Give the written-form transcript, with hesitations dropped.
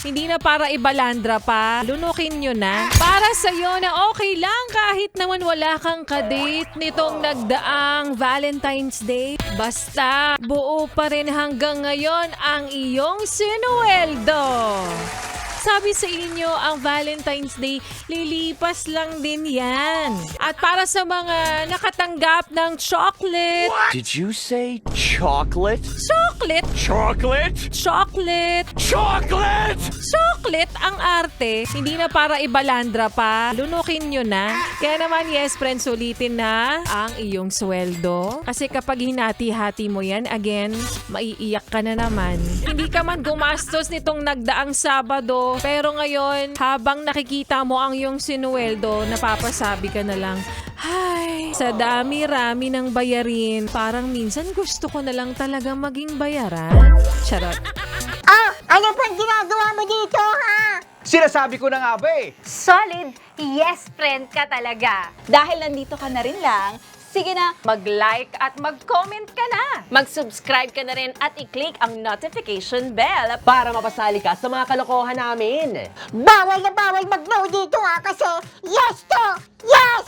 hindi na para ibalandra pa. Lunukin nyo na. Para sa'yo na okay lang kahit naman wala kang kadate nitong nagdaang Valentine's Day. Basta buo pa rin hanggang ngayon ang iyong sinuweldo. Sabi sa inyo, ang Valentine's Day, lilipas lang din yan. At para sa mga nakatanggap ng chocolate, Did you say chocolate? chocolate, Chocolate? chocolate, Chocolate! chocolate ang arte, hindi na para ibalandra pa. Lunukin nyo na. Kaya naman, yes, friends, ulitin na ang iyong sweldo. Kasi kapag hinati-hati mo yan, again, maiiyak ka na naman. Hindi ka man gumastos nitong nagdaang Sabado, pero ngayon, habang nakikita mo ang iyong sinuweldo, napapasabi ka na lang, ay, sa dami-rami ng bayarin, parang minsan gusto ko na lang talaga maging bayaran. Charot. Ah, ano pang ginagawa mo dito, ha? Sinasabi ko na nga ba eh. Solid yes friend ka talaga. Dahil nandito ka na rin lang, sige na, mag-like at mag-comment ka na. Mag-subscribe ka na rin at i-click ang notification bell Para mapasali ka sa mga kalokohan namin. Bawal na bawal mag-no dito, ha? Kasi yes to yes!